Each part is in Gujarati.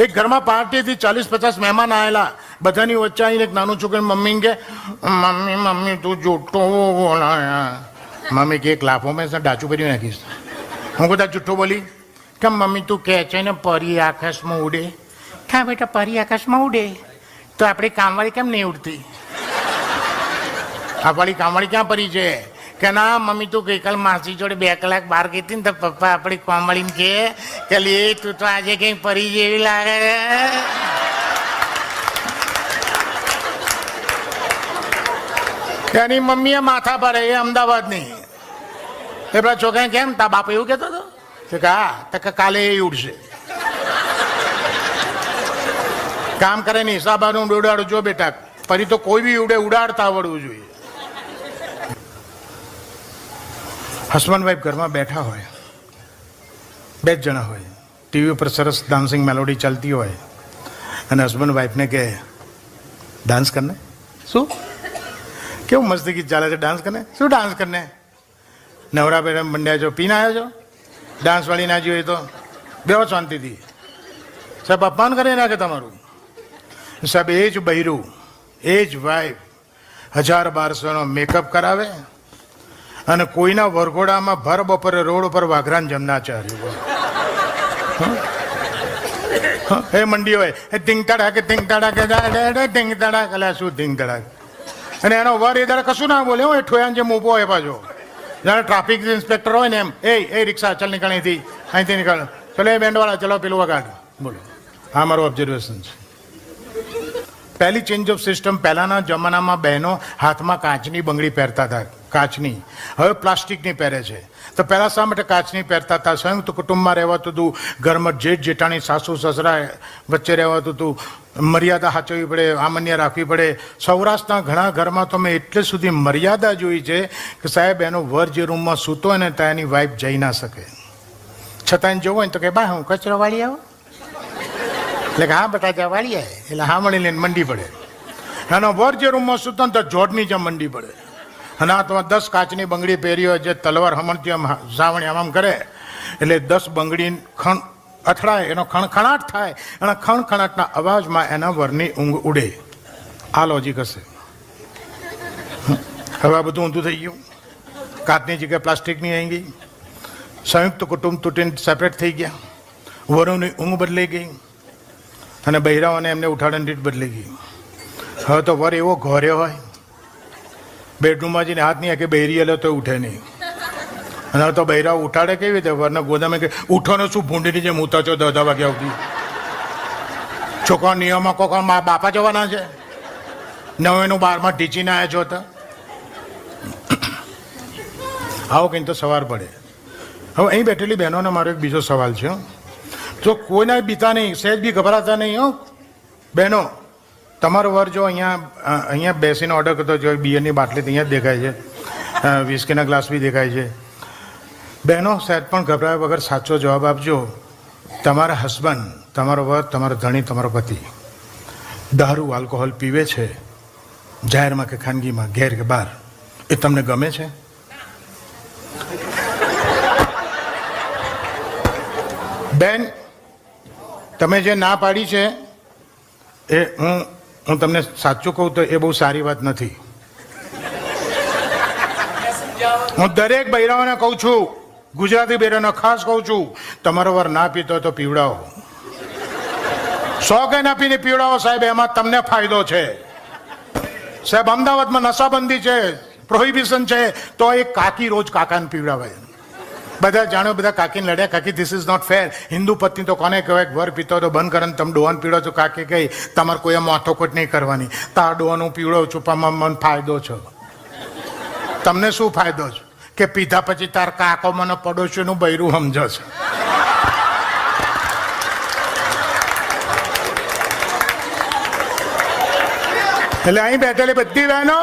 એક ઘરમાં પાર્ટીથી 40-50 મહેમાન આવેલા. બધાની વચ્ચે આવીને એક નાનું છોકરું મમ્મી કે મમ્મી મમ્મી તું જૂઠો બોલાયા. મમ્મી કે એક લાફો મેં ડાચું ભરી નાખીશ. હું બધા જૂઠો બોલી કે મમ્મી તું કહે છે ને પરી આકાશમાં ઉડે. હા બેટા પરી આકાશમાં ઉડે તો આપણી કામવાળી કેમ નહીં ઉડતી? આપણી કામવાળી ક્યાં પરી છે? કે ના મમ્મી તું ગઈકાલ માસી જોડે 2 કલાક બહાર ગઈ હતી ને તો પપ્પા આપણી કામવાળીને કે લે તું તો આજે કઈ પરી જેવી લાગે. એની મમ્મી એ માથા પર એ અમદાવાદની. એ પેલા છોકરાને કેમ તા બાપ એવું કહેતો હતો કે હા તો કાલે એ ઉડશે. કામ કરે ને હિસાબાનું ઉડાડું. જો બેટા પરી તો કોઈ બી ઉડે, ઉડાડતા આવડવું જોઈએ. હસબન્ડ વાઈફ ઘરમાં બેઠા હોય, 2 જ જણા હોય, ટીવી ઉપર સરસ ડાન્સિંગ મેલોડી ચાલતી હોય અને હસબન્ડ વાઈફને કહે ડાન્સ કરને. શું કેવું મસ્ત ગીત ચાલે છે, ડાન્સ કરને. શું ડાન્સ કરને? નવરા પેરા મંડ્યા છો, પીને આવ્યો છો, ડાન્સવાળી ના જોઈએ તો બેહો શાંતિથી. સાહેબ અપમાન કરી નાખે તમારું. સાહેબ એ જ બૈરું, એ જ વાઈફ 1000-1200નો મેકઅપ કરાવે અને કોઈના વરઘોડામાં ભર બપોરે રોડ ઉપર વાઘરાન જમનાચાર્ય એ મંડી હોય એ ધિંગ તડાક ધિંગ તડાક ધિંગ તડાક. અલ્યા શું ધિંગ તડાક? અને એનો વર એ દાડે કશું ના બોલે. એ ઠોયાન જે મોપો હોય પાછો. જાણે ટ્રાફિક ઇન્સ્પેક્ટર હોય ને એમ, એ રિક્ષા ચાલ નીકળ અહીંથી નીકળ, ચલો એ બેન્ડવાળા ચલો પેલું વગાડ. બોલો, હા મારું ઓબ્ઝર્વેશન છે. પહેલી ચેન્જ ઓફ સિસ્ટમ. પહેલાંના જમાનામાં બહેનો હાથમાં કાચની બંગડી પહેરતા હતા, કાચની. હવે પ્લાસ્ટિકની પહેરે છે. તો પહેલાં શા માટે કાચની પહેરતા હતા? સંયુક્ત કુટુંબમાં રહેવાતું હતું, ઘરમાં જેઠ જેઠાણી સાસુ સસરા વચ્ચે રહેવાતું હતું, મર્યાદા સાચવવી પડે, આમન્ય રાખવી પડે. સૌરાષ્ટ્રના ઘણા ઘરમાં તો મેં એટલે સુધી મર્યાદા જોઈ છે કે સાહેબ એનો વર જે રૂમમાં સૂતો હોય ને ત્યાં એની વાઈફ જઈ ના શકે. છતાં એને જવું હોય ને તો કે બા હું કચરો વાળી આવું. એટલે કે હા બેટા ત્યાં વાળી આવે. એટલે હા મળી લઈને મંડી પડે. એનો વર જે રૂમમાં સૂતો ને તો જોડની જેમ મંડી પડે. અને આ તો 10 કાચની બંગડી પહેરી હોય, જે તલવાર હમણથી આમ સાવણી આમ કરે એટલે 10 બંગડી અથડાય, એનો ખણખણાટ થાય અને ખણખણાટના અવાજમાં એના વરની ઊંઘ ઉડે. આ લોજિક હશે. હવે આ બધું ઊંધું થઈ ગયું. કાચની જગ્યાએ પ્લાસ્ટિકની આવી ગઈ. સંયુક્ત કુટુંબ તૂટીને સેપરેટ થઈ ગયા. વરુની ઊંઘ બદલાઈ ગઈ અને બહેરાઓને એમને ઉઠાડવાની રીત બદલાઈ ગઈ. હવે તો વર એવો ઘોર્યો હોય, બેડરૂમમાં જઈને હાથ નહીં કે બહેરી હલે તો ઉઠે નહીં. અને હવે તો બહેરાઓ ઉઠાડે કેવી રીતે? વરના ગોદામે કે ઉઠોને શું ભૂંડીની જેમ ઉતા છો 10 વાગ્યા સુધી. છોકરા નિયમમાં કોકા મા બાપા જવાના છે, 9નું 12માં ટીચીને આવ્યા છો તો આવો કંઈ તો સવાર પડે. હવે અહીં બેઠેલી બહેનોને મારો એક બીજો સવાલ છે. જો કોઈને બીતા નહીં, સહેજ બી ગભરાતા નહીં. બહેનો, તમારો વર જો અહીંયા બેસીને ઓર્ડર કરતો જો બિયરની બાટલી અહીંયા જ દેખાય છે, વિસ્કીના ગ્લાસ બી દેખાય છે. બહેનો સહેજ પણ ગભરાયા વગર સાચો જવાબ આપજો. તમારા હસબન્ડ, તમારો વર, તમારો ધણી, તમારો પતિ દારૂ આલ્કોહોલ પીવે છે, જાહેરમાં કે ખાનગીમાં, ઘેર કે બહાર, એ તમને ગમે છે? બેન, તમે જે ના પાડી છે એ હું તમને સાચું કહું તો એ બહુ સારી વાત નથી. હું દરેક બૈરાઓને કહું છું, ગુજરાતી બૈરાઓને ખાસ કહું છું, તમારો વર ના પીતો હોય તો પીવડાવો. 100 કે ના પીને પીવડાવો સાહેબ, એમાં તમને ફાયદો છે. સાહેબ અમદાવાદમાં નશાબંધી છે, પ્રોહિબિશન છે, તો એક કાકી રોજ કાકાને પીવડાવે. બધા જાણો, બધા કાકીને લડ્યા, કાકી this is not fair. Hindu પત્ની તો કોને કહેવાય? વર પીતો તો બંધ કરે ને તમે ડોહાને પીવડો છો. કાકી કહી તમારે કોઈ માથોકૂટ નહીં કરવાની. તાર ડોહાનું પીવડો છુપામાં મને ફાયદો છે. તમને શું ફાયદો છે કે પીધા પછી તાર કાકો મને પડોશીનું બૈરું સમજો છે. એટલે અહીં બેઠેલી બધી બહેનો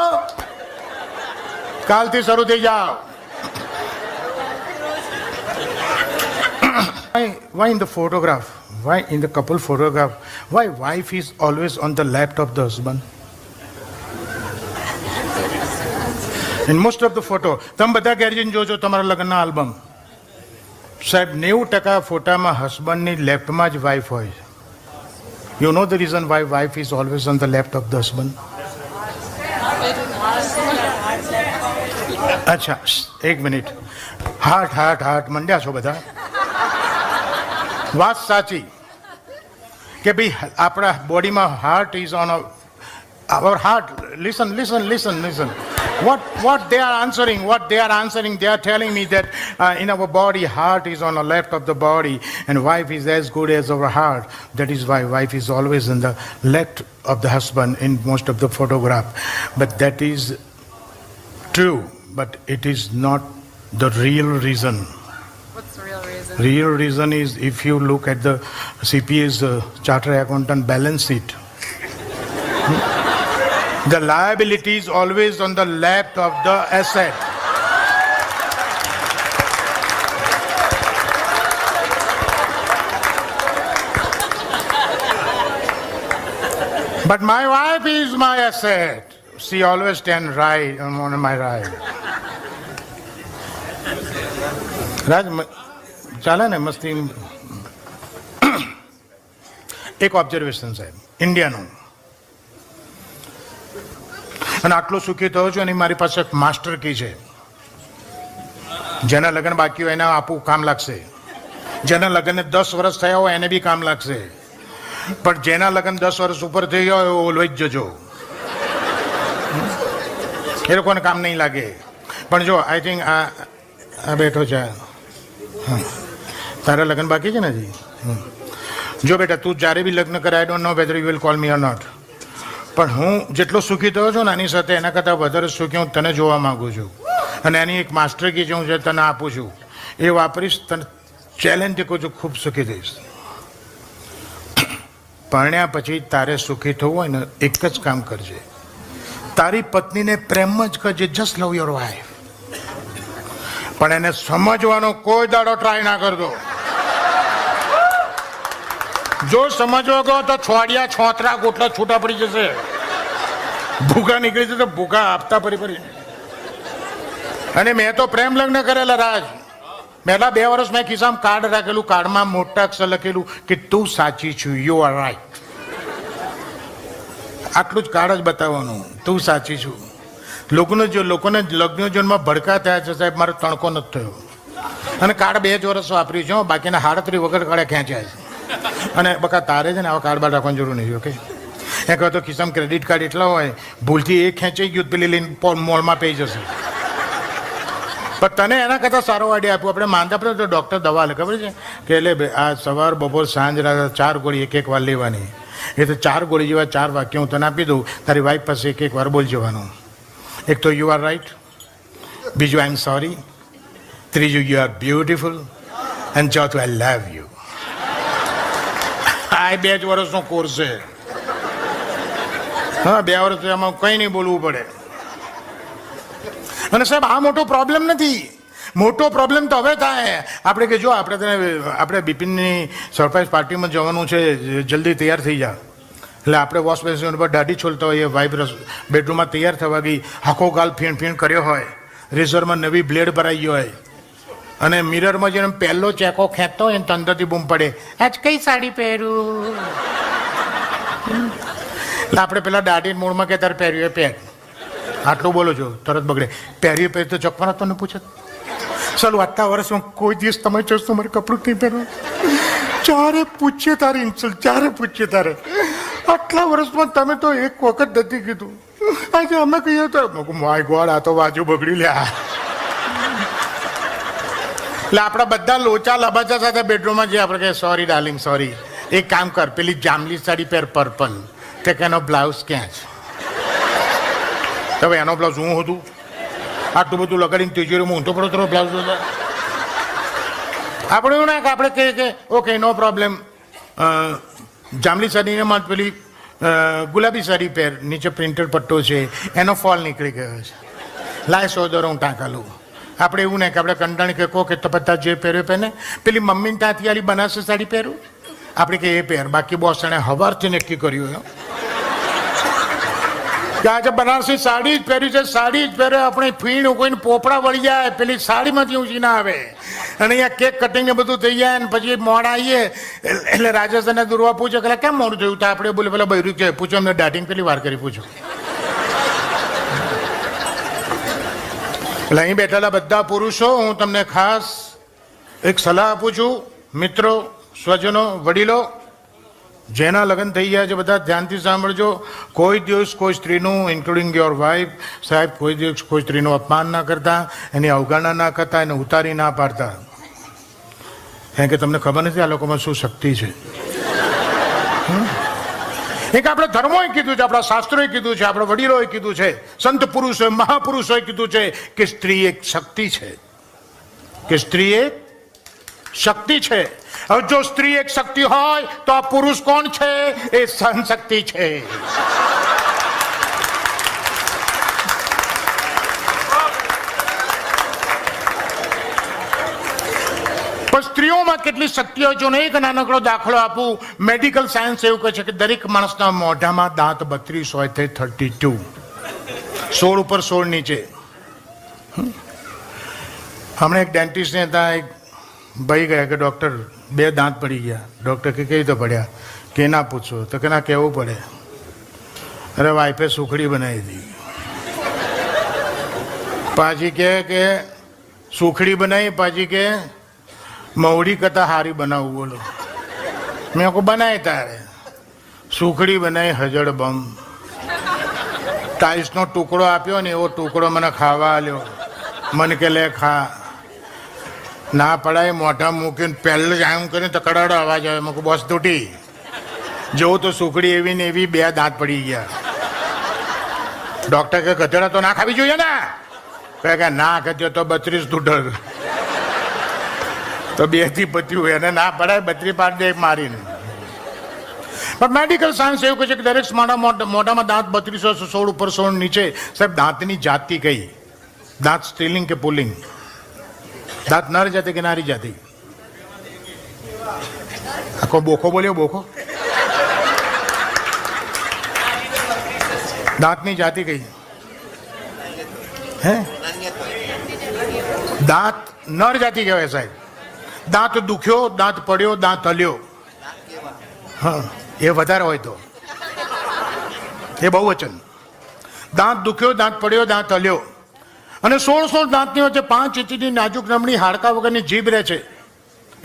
કાલથી શરૂ થઈ જાઓ. Why in the photograph, why in the couple photograph, why wife is always on the lap of the husband? In most of the photo, તમે બધા ઘેર જઈને જોજો તમારા લગ્નના આલ્બમ, સાહેબ 90% ફોટામાં હસબન્ડની લેફ્ટમાં જ વાઈફ હોય છે. You know the reason why wife is always on the left of the husband? અચ્છા, એક મિનિટ. હાર્ટ હાર્ટ હાર્ટ મંડ્યા છો બધા. વાત સાચી કે ભાઈ આપણા બોડીમાં heart is on our heart. Listen. What they are answering, they are telling me that in our body, heart is on the left of the body and wife is as good as our heart. That is why wife is always in the left of the husband in most of the photograph. But that is true, but it is not the real reason. What's the real reason? Real reason is if you look at the CPA's chartered accountant balance sheet. The liability is always on the left of the asset. But my wife is my asset. She always stands right on my right. રાજ ચાલે ને મસ્તી. એક ઓબ્ઝર્વેશન સાહેબ ઇન્ડિયાનું, અને આટલું સુખી થયો છું અને મારી પાસે એક માસ્ટર કી છે. જેના લગ્ન બાકી હોય એને આપવું કામ લાગશે, જેના લગ્નને 10 વર્ષ થયા હોય એને બી કામ લાગશે, પણ જેના લગ્ન 10 વર્ષ ઉપર થઈ ગયા હોય ઓલો જ જજો, એ લોકોને કામ નહીં લાગે. પણ જો આઈ થિંક આ બેઠો છે, તારા લગ્ન બાકી છે ને હજી? જો બેટા તું જ્યારે બી લગ્ન કરે, I don't know whether you will call me or not, પણ હું જેટલો સુખી થયો છું ને આની સાથે એના કરતાં વધારે સુખી હું તને જોવા માગું છું. અને એની એક માસ્ટર કી છે હું જે તને આપું છું એ વાપરીશ, તને ચેલેન્જ કહું છું, ખૂબ સુખી થઈશ. પરણ્યા પછી તારે સુખી થવું હોય ને એક જ કામ કરજે, તારી પત્નીને પ્રેમ જ કરજે, જસ્ટ લવ યોર વાઇફ. પણ એને સમજવાનો કોઈ દાડો ટ્રાય ના કરતો. જો સમજવો ગયો તો છોડિયા છોતરા ગોટલા છૂટા પડી જશે, ભૂખા નીકળી જશે, ભૂખા આપતા ફરી. અને મેં તો પ્રેમ લગ્ન કરેલા રાજ. પહેલા 2 વર્ષ મેં ખિસ્સામાં કાર્ડ રાખેલું, કાર્ડમાં મોટા અક્ષર લખેલું કે તું સાચી છું, યુ આર રાઈટ. આટલું જ કાર્ડ જ બતાવવાનું, તું સાચી છું. લોકોને લગ્ન જીવનમાં ભડકા થયા છે સાહેબ, મારો તણકો નથી થયો. અને કાર્ડ 2 જ વર્ષ વાપર્યું છે, બાકીના 38 વગર કાળે ખેંચ્યા છે. અને બકા તારે છે ને આવા કાર્ડ બાર રાખવાની જરૂર નહીં. ઓકે, એ કહો તો ખિસ્સામાં ક્રેડિટ કાર્ડ એટલા હોય, ભૂલથી એક ખેંચાઈ ગયું પેલી લઈને મોલમાં પી જશે. પણ તને એના કરતાં સારો આઈડિયા આપ્યો. આપણે માંદા પડે તો ડૉક્ટર દવા લે, ખબર છે કે એટલે આ સવાર બપોર સાંજ રાત 4 ગોળી એક વાર લેવાની. એ તો 4 ગોળી જેવા 4 વાક્ય હું તને આપી દઉં, તારી વાઈફ પાસે એક વાર બોલ જવાનું. એક તો યુ આર રાઈટ, બીજું આઈ એમ સોરી, ત્રીજું યુ આર બ્યુટીફુલ, અને ચોથું આઈ લવ યુ. આ 2 જ વર્ષનો કોર્સ છે. હા, 2 વર્ષ એમાં કંઈ નહીં બોલવું પડે. અને સાહેબ આ મોટો પ્રોબ્લેમ નથી, મોટો પ્રોબ્લેમ તો હવે થાય. આપણે કે જો આપણે બિપિનની સરપ્રાઈઝ પાર્ટીમાં જવાનું છે, જલ્દી તૈયાર થઈ જા. એટલે આપણે વોશ બેસિન પર દાઢી છોલતા હોઈએ, વાઈફ બેડરૂમમાં તૈયાર થવા ગઈ, આખો ગાલ ફીણ કર્યો હોય, રેઝરમાં નવી બ્લેડ ભરાઈ ગયો હોય, અને મિરરમાં જેને પહેલો ચેકો ખેંચતો હોય ને તો અંદરથી બૂમ પડે, આજ કઈ સાડી પહેરું. એટલે આપણે પેલા દાઢી મૂળમાં કે તારે પહેર્યું એ પહેર, આટલું બોલો છો તરત બગડે. પહેર્યું પહેર તો ચોખ્ખા તો ને પૂછે, ચાલો આટલા વર્ષમાં કોઈ દિવસ તમે ચોસ તમારે કપડું નહીં પહેરવું, ચારે પૂછીએ તારે ઇન્સલ્ટ, ચારે પૂછીએ તારે. આટલા વર્ષમાં તમે તો એક વખત નથી કીધું, આજે અમે કહીએ તો માય ગોડ આ તો બાજુ બગડી લ્યા. એટલે આપણા બધા લોચા લબાચા સાથે બેડરૂમમાં જે આપણે કહે સોરી ડાર્લિંગ સોરી, એક કામ કર પેલી જાંબલી સાડી પહેર પર્પલ, તે કે એનો બ્લાઉઝ ક્યાં છે? હવે એનો બ્લાઉઝ હું હતું, આટલું બધું લગાડીને તિજોરીમાં ઊંધો પડો તો બ્લાઉઝ હતા. આપણે એવું ના કે આપણે કહે કે ઓકે નો પ્રોબ્લેમ, જાંબલી સાડીમાં પેલી ગુલાબી સાડી પહેર, નીચે પ્રિન્ટેડ પટ્ટો છે, એનો ફોલ નીકળી ગયો છે, લાય 100 દરો હું ટાંકા લઉં. આપણે એવું નહીં કે આપણે કંટાળી કે કહો કે તપત્તા જે પહેર્યો પહેને, પેલી મમ્મીને ત્યાંથી વાળી બનારસી સાડી પહેરું, આપણે કે એ પહેર. બાકી બોસ એને હવારથી નક્કી કર્યું કે આજે બનારસી સાડી જ પહેરી છે, સાડી જ પહેરે, આપણે ફીણ કોઈને પોપડા વળી જાય, પેલી સાડીમાંથી ઊંચી ના આવે. અને અહીંયા કેક કટિંગ ને બધું થઈ જાય ને પછી મોડા આવીએ એટલે રાજેશ અને દુર્વા પૂછે કે કેમ મોડું થયું? તો આપણે બોલે પેલા બૈરું છે, પૂછો એમને દાઢીને પેલી વાર કરી પૂછો. એટલે અહીં બેઠેલા બધા પુરુષો, હું તમને ખાસ એક સલાહ આપું છું. મિત્રો, સ્વજનો, વડીલો, જેના લગ્ન થઈ ગયા છે બધા ધ્યાનથી સાંભળજો. કોઈ દિવસ કોઈ સ્ત્રીનું, ઇન્ક્લુડિંગ યોર વાઇફ, સાહેબ, કોઈ દિવસ કોઈ સ્ત્રીનું અપમાન ના કરતા, એની અવગણના ના કરતા, એને ઉતારી ના પાડતા. કારણ કે તમને ખબર નથી આ લોકોમાં શું શક્તિ છે. એક આપણે ધર્મોએ કીધું છે, આપણા શાસ્ત્રોએ કીધું છે, આપણા વડીલોએ કીધું છે, સંત પુરુષોએ, મહાપુરુષોએ કીધું છે કે સ્ત્રી એક શક્તિ છે, કે સ્ત્રી એક શક્તિ છે. હવે જો સ્ત્રી એક શક્તિ હોય તો આ પુરુષ કોણ છે? એ સહન શક્તિ છે. પણ સ્ત્રીઓમાં કેટલી શક્તિ હોય છે? એક નાનકડો દાખલો આપું. મેડિકલ સાયન્સ એવું કહે છે કે દરેક માણસના મોઢામાં દાંત 32 હોય છે, 32, 16 ઉપર 16 નીચે. હમણાં એક ડેન્ટિસ્ટ ને ત્યાં એક ભાઈ ગયા કે ડૉક્ટર 2 દાંત પડી ગયા. ડૉક્ટર કે કેવી રીતે પડ્યા? કે ના પૂછો. તો કે ના કહેવું પડે. અરે વાઈફે સુખડી બનાવી હતી. પાછી કે સુખડી બનાવી, પાછી કે મવડી કરતા હારી બનાવું. બોલો, મેં કોઈ બનાવી તારે સુખડી બનાવી હજડ બમ. ટાઈસનો ટુકડો આપ્યો ને એવો ટુકડો મને ખાવા આલ્યો. મને કે લે ખા. ના પડાય, મોઢા મૂકીને પહેલે જ આમ કરીને તો કડાડો અવાજ આવે. મૂકું બોસ તૂટી. જોઉં તો સુખડી એવી ને એવી 2 દાંત પડી ગયા. ડૉક્ટર કે ગધેડા તો ના ખાવી જોઈએ ને? કે ના ખાધ્યો તો 32 તૂટલ. તો 2 થી પત્યું. એને ના પડાય, 32 પાડી દે મારીને. પણ મેડિકલ સાયન્સ એવું કહે છે કે દરેક મોઢામાં દાંત 32 16 ઉપર 16 નીચે. સાહેબ, દાંતની જાતિ કઈ? દાંત સ્ત્રીલિંગ કે પુલ્લિંગ? દાંત નર જાતિ કે નારી જાતિ? આખો બોખો બોલ્યો, બોખો. દાંતની જાતિ કઈ? હે? દાંત નર જાતિ કહેવાય સાહેબ. દાંત દુખ્યો, દાંત પડ્યો, દાંત હલ્યો. હા, એ વધારે હોય તો એ બહુવચન. દાંત દુખ્યો, દાંત પડ્યો, દાંત હલ્યો. અને 16 દાંતની વચ્ચે 5 ઇંચની નાજુક નમણી હાડકા વગરની જીભ રહે છે.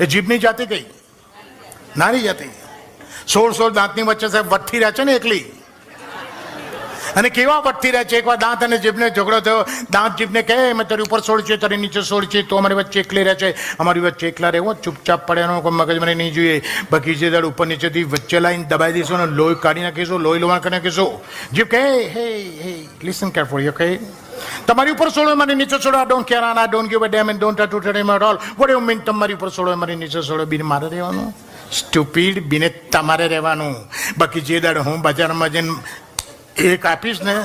એ જીભની જાતિ કઈ? નારી જાતિ. 16 દાંતની વચ્ચે સાહેબ વઠ્ઠી રહે છે ને એકલી. અને કેવા વઠ્ઠી રહે છે? એકવાર દાંત અને જીભને ઝઘડો થયો. દાંત જીભને કહે મેં તારી ઉપર 16 છે, તારી નીચે 16 છે, તો અમારી વચ્ચે એકલી રહે છે. અમારી વચ્ચે એકલા રહેવો, ચૂપચાપ પડે એનો કોઈ મગજ મને નહીં જોઈએ. બાકી જે દાડ ઉપર નીચેથી વચ્ચે લાઈને દબાઈ દઈશું ને લોહી કાઢી નાખીશું, લોહી લોવા કરી નાખીશું. જીભ કહે હે હે લિસન કેરફુલી, ઓકે? તમારી ઉપર 16, મારી નીચે 16. I don't care, I don't give a damn and don't try to tell me at all. What you mean? તમારી ઉપર 16, મારી નીચે 16. બીને મારે રહેવાનું? સ્ટુપિડ, બીને તમારે રહેવાનું. બાકી જે દાડ હું બજારમાં જઈને એક આપીશ ને,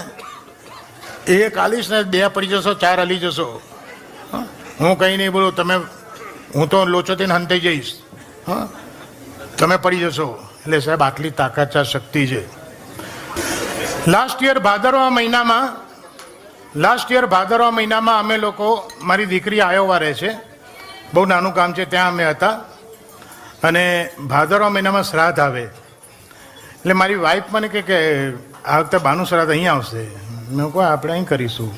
એક આલીશ ને, 2 પડી જશો, 4 હલી જશો. હું કંઈ નહીં બોલું, તમે, હું તો લોચો થઈને હંતાઈ જઈશ. હા, તમે પડી જશો. એટલે સાહેબ આટલી તાકાત છે, શક્તિ છે. લાસ્ટ યર ભાદરવા મહિનામાં અમે લોકો, મારી દીકરી આયોવા રહે છે, બહુ નાનું ગામ છે, ત્યાં અમે હતા. અને ભાદરવા મહિનામાં શ્રાદ્ધ આવે. એટલે મારી વાઈફ મને કે આ વખતે બાનું શ્રાદ્ધ અહીંયા આવશે. મેં કહું આપણે અહીં કરીશું.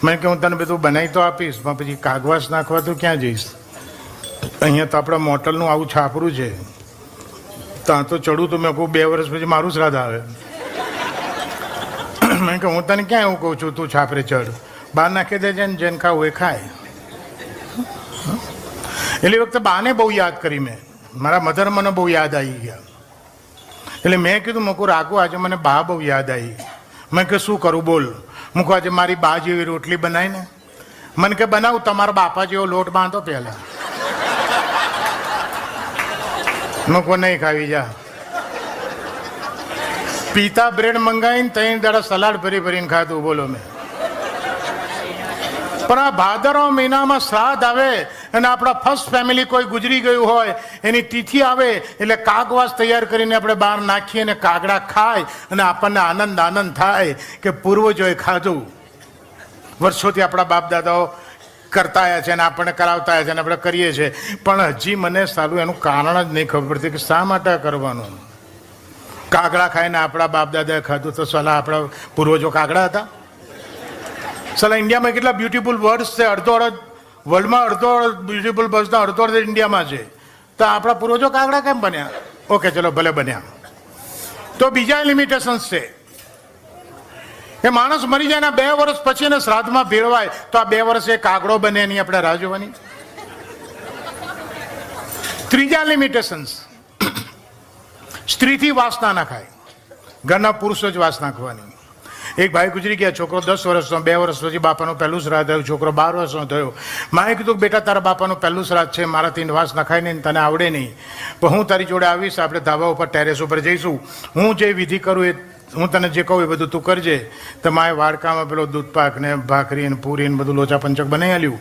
મેં કે હું તને બધું બનાવી તો આપીશ, પણ પછી કાગવાસ નાખવા તો ક્યાં જઈશ? અહીંયા તો આપણા મોટલનું આવું છાપરું છે, ત્યાં તો ચડું તો મેં કહું 2 વર્ષ પછી મારું શ્રાદ્ધ આવે. મેં કહું હું તને ક્યાં એવું કહું છું, તું છાપરે ચડ, બહાર નાખી દેજે ને જેને ખાવું એ ખાય. એટલે વખતે બાને બહુ યાદ કરી મેં. મારા મધર મને બહુ યાદ આવી ગયા. એટલે મેં કીધું મૂકું રાખું, આજે મને બા બહુ યાદ આવી. મેં કે શું કરું બોલ? મૂકું આજે મારી બા જેવી રોટલી બનાવી ને. મને કે બનાવું, તમારા બાપા જેવો લોટ બાંધો પહેલા. મૂકું નહીં ખાવી જા. પિતા બ્રેડ મંગાવીને 3 દાડા સલાડ ભરીને ખાધું. બોલો મેં. પણ આ ભાદરવા મહિનામાં શ્રાદ્ધ આવે અને આપણા ફર્સ્ટ ફેમિલી કોઈ ગુજરી ગયું હોય એની તિથિ આવે એટલે કાગવાસ તૈયાર કરીને આપણે બહાર નાખીએ અને કાગડા ખાય અને આપણને આનંદ થાય કે પૂર્વજોએ ખાધું. વર્ષોથી આપણા બાપ દાદાઓ કરતા આવ્યા છે અને આપણને કરાવતા આવ્યા છે અને આપણે કરીએ છીએ, પણ હજી મને સારું એનું કારણ જ નહીં ખબર પડતી કે શા માટે કરવાનું. કાગડા ખાઈને આપણા બાપ દાદાએ ખાધું તો સલાહ આપણા પૂર્વજો કાગડા હતા? સલાહ ઇન્ડિયામાં કેટલા બ્યુટીફુલ વર્ડ્સ છે, વર્લ્ડમાં અડધો બ્યુટીફુલ બર્ડ્સના અડધો ઇન્ડિયામાં છે, તો આપણા પૂર્વજો કાગડા કેમ બન્યા? ઓકે ચલો ભલે બન્યા. તો બીજા લિમિટેશન્સ છે કે માણસ મરી જાય ને 2 વર્ષ પછી એને શ્રાદ્ધમાં ભેળવાય તો આ 2 વર્ષે કાગડો બને એની આપણે રાહ જોવાની. ત્રીજા લિમિટેશન્સ, સ્ત્રીથી વાસ ના નાખાય, ઘરના પુરુષો જ વાસ નાખવાની. એક ભાઈ ગુજરી ગયા, છોકરો 10 વર્ષનો, 2 વર્ષ પછી બાપાનું પહેલું શ્રાદ્ધ થયું, છોકરો 12 વર્ષનો થયો. માએ કીધું બેટા તારા બાપાનું પહેલું શ્રાદ્ધ છે, મારાથી વાસ નખાય નહીં, તને આવડે નહીં, પણ હું તારી જોડે આવીશ, આપણે ધાબા ઉપર ટેરેસ ઉપર જઈશું, હું જે વિધિ કરું એ હું તને જે કહું એ બધું તું કરજે. તો માએ વાડકામાં પેલો દૂધપાક ને ભાખરી ને પૂરી ને બધું લોચા પંચક બનાવી આલ્યું.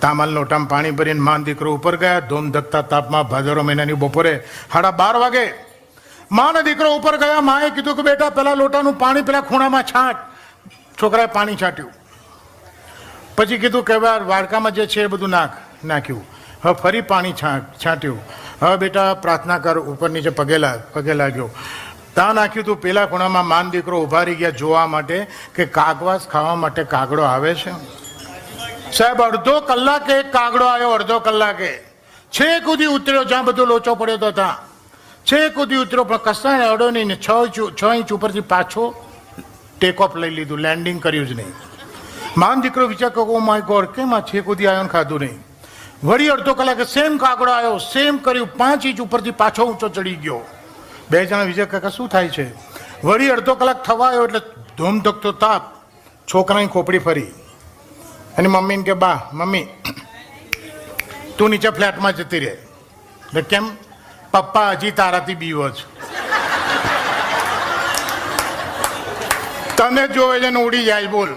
તામાલ લોટામાં પાણી ભરીને માન દીકરો ઉપર ગયા. ધોમ ધકતા તાપમાં ભાદરવા મહિનાની બપોરે 12:30 વાગે માને દીકરો ઉપર ગયા. માએ કીધું કે બેટા પેલા લોટાનું પાણી પેલા ખૂણામાં છાંટ. છોકરાએ પાણી છાંટ્યું. પછી કીધું કે વાડકામાં જે છે એ બધું નાખ્યું. હવે ફરી પાણી છાંટ્યું. હવે બેટા પ્રાર્થના કર, ઉપર નીચે પગે લાગ્યો. ત્યાં નાખ્યું તું પેલા ખૂણામાં માન દીકરો ઉભા રહી ગયા જોવા માટે કે કાગવાસ ખાવા માટે કાગડો આવે છે. સાહેબ અડધો કલાકે એક કાગડો આવ્યો, અડધો કલાકે છેક સુધી ઉતર્યો, જ્યાં બધો લોચો પડ્યો તો ત્યાં છેક સુધી ઉતર્યો, પણ કસાય અડો નહીં ને 6 ઇંચ ઉપરથી પાછો ટેક ઓફ લઈ લીધું, લેન્ડિંગ કર્યું જ નહીં. માન દીકરો વિચાર કરો, ઓ માય ગોડ, કેમ આ છેક સુધી આવ્યો ને ખાધું નહીં. વળી અડધો કલાકે સેમ કાગડો આવ્યો, સેમ કર્યું, 5 ઇંચ ઉપરથી પાછો ઊંચો ચડી ગયો. 2 જણા વિજય કાકા શું થાય છે? વળી અડધો કલાક થવા આવ્યો એટલે ધૂમ ધકતો તાપ, છોકરાની ખોપડી ફરી. એની મમ્મીને કે બા મમ્મી તું નીચે ફ્લેટમાં જતી રહે. એટલે કેમ? પપ્પા હજી તારાથી બીવો છે, તને જોવે છે ને ઉડી જાય. બોલ,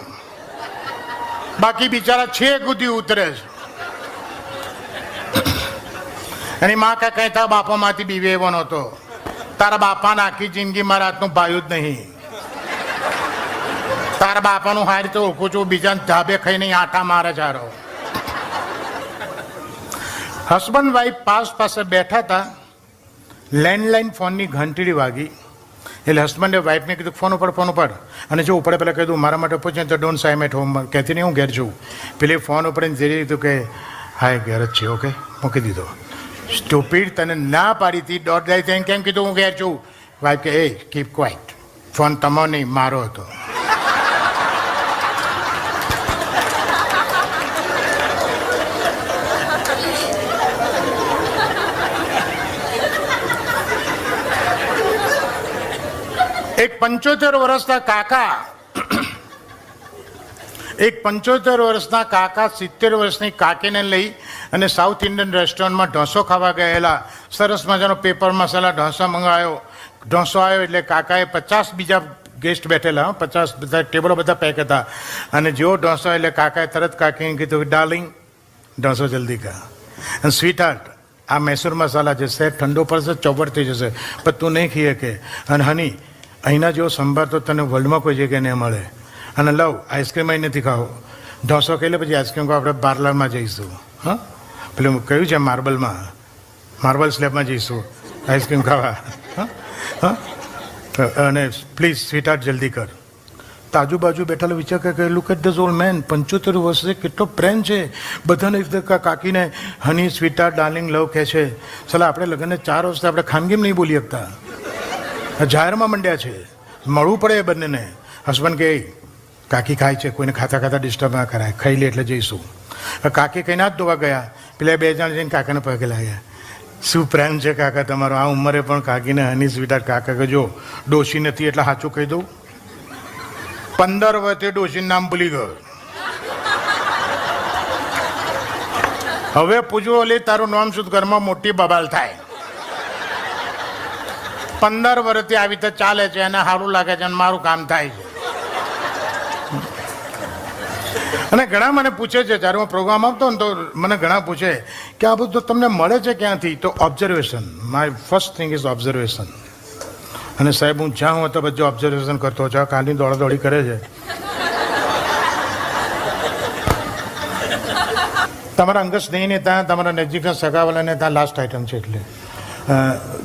બાકી બિચારા છેક સુધી ઉતરે છે. એની માં કાંઈ કહેતા બાપામાંથી બીવે એવો નહોતો. તારા બાપાને આખી જિંદગી મારા હાથનું ભાયું જ નહીં. તારા બાપાનું હાર તો ઓળખું છું, બીજાને ધાબે ખાઈને આટા મારે ચારો. હસબન્ડ વાઈફ પાસે બેઠા હતા, લેન્ડલાઈન ફોનની ઘંટડી વાગી. એટલે હસબન્ડે વાઈફને કીધું ફોન ઉપર. અને જો ઉપડે પહેલાં કીધું મારા માટે પૂછે તો ડોન્ટ સાઈ એટ હોમ, કહેતી નહીં હું ઘેર છું. પેલી ફોન ઉપર જે કીધું કે હાય ઘેર જ છે. ઓકે મૂકી દીધો. સ્ટુપિડ, તને ના પાડી હતી દોઢ જાય થઈને કેમ કીધું હું ઘેર છું? વાઈફ કે એ કીપ ક્વાઇટ, ફોન તમારો નહીં મારો હતો. એક 75 વર્ષના કાકા 70 વર્ષની કાકીને લઈ અને સાઉથ ઇન્ડિયન રેસ્ટોરન્ટમાં ઢોસો ખાવા ગયેલા. સરસ મજાનો પેપર મસાલા ઢોસો મંગાવ્યો. ઢોસો આવ્યો એટલે કાકાએ 50 બીજા ગેસ્ટ બેઠેલા, 50 બધા ટેબલો બધા પેક હતા. અને જેવો ઢોસો એટલે કાકાએ તરત કાકીને કીધું ડાર્લિંગ ઢોસો જલ્દી ખા. અને સ્વીટ હાર્ટ, આ મૈસૂર મસાલા છે, સેટ ઠંડો પડશે ચોપડ થઈ જશે, પણ તું નહીં ખીએ કે. અને હની અહીંના જેવો સંભાર તો તને વર્લ્ડમાં કોઈ જગ્યાએ નહીં મળે. અને લવ આઈસ્ક્રીમ અહીં નથી ખાવો. ઢોસો ખાઈ લે પછી આઈસ્ક્રીમ ખાવા આપણે પાર્લરમાં જઈશું. હા પેલું કયું છે માર્બલ સ્લેબમાં જઈશું આઈસ્ક્રીમ ખાવા. હા અને પ્લીઝ સ્વીટહાર્ટ જલ્દી કર. તો આજુબાજુ બેઠેલો વિચાર કે look at this old man, 75 વર્ષે કેટલો પ્રેમ છે બધાને. કાકીને હની સ્વીટહાર્ટ ડાર્લિંગ લવ કહે છે. ચાલો આપણે લગ્નને 4 વર્ષથી આપણે ખાનગીમ નહીં બોલી શકતા, જાહેરમાં મંડ્યા છે, મળવું પડે એ બંનેને. હસબન્ડ કે કાકી ખાય છે, કોઈને ખાતા ડિસ્ટર્બ ના કરાય, ખાઈ લે એટલે જઈશું. કાકી કઈ હાથ ધોવા ગયા, પેલા 2 જણ જઈને કાકાને પગે લાગ્યા. શું પ્રેમ છે કાકા તમારો, આ ઉંમરે પણ કાકીને હની સ્વીટહાર્ટ. કાકા કે જો ડોશી નથી એટલે સાચું કહી દઉં, 15 વર્ષે ડોશીનું નામ ભૂલી ગયો. હવે પૂછવું લે તારું નામ શું, ઘરમાં મોટી બબાલ થાય. 15 વર્ષથી આવી રીતે ચાલે છે, એને સારું લાગે છે અને મારું કામ થાય છે. અને ઘણા મને પૂછે છે જ્યારે હું પ્રોગ્રામ આપતો ને તો મને ઘણા પૂછે કે આ બધું તમને મળે છે ક્યાંથી? તો observation, my first thing is observation. અને સાહેબ હું જ્યાં હું તો બધું ઓબ્ઝર્વેશન કરતો છું. ખાલી દોડાદોડી કરે છે. તમારા અંગત સ્નેહીને ત્યાં, તમારા નજીકના સગાવાલાને ત્યાં લાસ્ટ આઈટમ છે. એટલે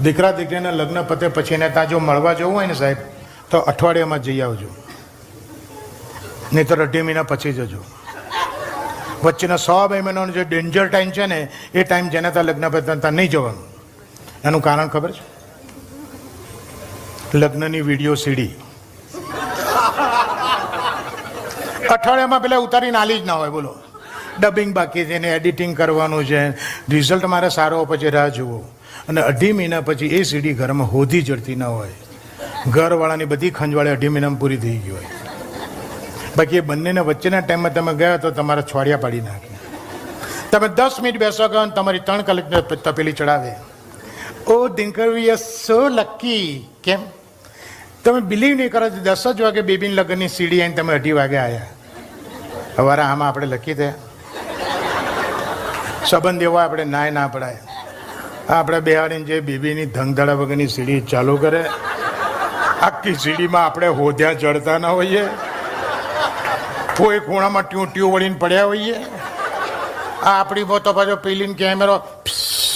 દીકરા દીકરીના લગ્ન પતે પછી એને ત્યાં જો મળવા જવું હોય ને સાહેબ, તો અઠવાડિયામાં જઈ આવજો, નહીં તો 2.5 મહિના પછી જજો. વચ્ચેના 100-2 મહિનાનો જે ડેન્જર ટાઈમ છે ને, એ ટાઈમ જેને ત્યાં લગ્ન પતે ત્યાં નહીં જવાનું. એનું કારણ ખબર છે? લગ્નની વિડીયો સીડી અઠવાડિયામાં પેલા ઉતારીને આલી જ ના હોય. બોલો, ડબિંગ બાકી છે ને એડિટિંગ કરવાનું છે, રિઝલ્ટ મારે સારો પછી રાહ જુઓ. અને 2.5 મહિના પછી એ સીડી ઘરમાં હોધી જડતી ના હોય. ઘરવાળાની બધી ખંજવાળી 2.5 મહિનામાં પૂરી થઈ ગઈ હોય. બાકી એ બંનેના વચ્ચેના ટાઈમમાં તમે ગયા તો તમારા છોડિયા પાડી નાખે. તમે 10 મિનિટ બેસો ગયો અને તમારી 3 કલાક તપેલી ચડાવે. ઓ દિનકર વી આર સો લકી. કેમ? તમે બિલીવ નહીં કરો, 10 જ વાગે બેબીની લગ્નની સીડી આવીને તમે 2:30 વાગે આવ્યા. હવે આમાં આપણે લખી દે સંબંધ એવો આપણે નાય ના પડાય. આપણે બેહાડીને જે બેબીની ધંધડા વગરની સીડી ચાલુ કરે, આખી સીડીમાં આપણે હોદ્યા ચડતા ના હોઈએ, કોઈ ખૂણામાં ટ્યુ વળીને પડ્યા હોઈએ. આ આપણી તો પાછો પેલીને કેમેરો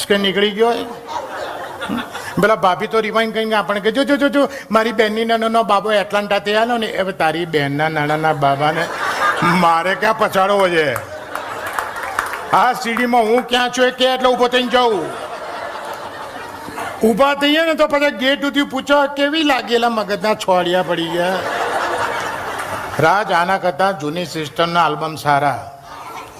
કે નીકળી ગયો હોય. પેલા ભાભી તો રિવાઇન્ડ કરીને આપણે કે જો જો મારી બહેનની નાનો બાબો એટલાન્ટાથી આવ્યો ને, હવે તારી બહેનના નાના બાબાને મારે ક્યાં પછાડવો છે? આ સીડીમાં હું ક્યાં છું એ કે એટલે ઊભો થઈને જાઉં. ઊભા થઈએ ને તો પછી ગેટ સુધી પૂછો કેવી લાગેલા મગજના છોડિયા પડી ગયા. રાજ, આના કરતાં જૂની સિસ્ટમના આલ્બમ સારા.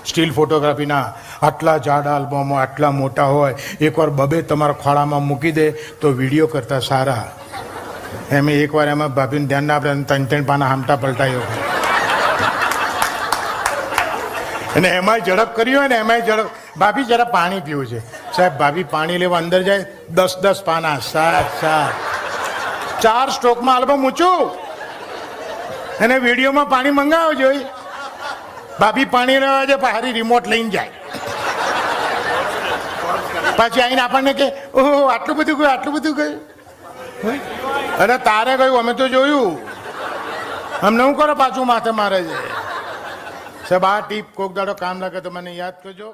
સ્ટીલ ફોટોગ્રાફીના આટલા જાડા આલ્બમો આટલા મોટા હોય, એકવાર 2 તમારા ખોળામાં મૂકી દે તો વિડીયો કરતાં સારા. એમ એકવાર એમાં ભાભીને ધ્યાન ના આપણે 3 પાના હામટા પલટાયો. અને એમાંય ઝડપ કરી હોય ને, એમાંય ઝડપ. ભાભી જરા પાણી પીવું છે. સાહેબ ભાભી પાણી લેવા અંદર જાય, 10 પાના, 4 સ્ટ્રોકમાં આલ્બમ ઊંચું. અને વિડીયોમાં પાણી મંગાવો જોઈએ. ભાભી પાણી લેવા જાય, હારી રિમોટ લઈને જાય. પાછી આવીને આપણને કે ઓહો આટલું બધું ગયું, આટલું બધું ગયું. અરે તારે ગયું, અમે તો જોયું. અમને શું કરો પાછું માથે મારે છે? સાહેબ આ ટીપ કોક દાડો કામ લાગે તો મને યાદ કરજો.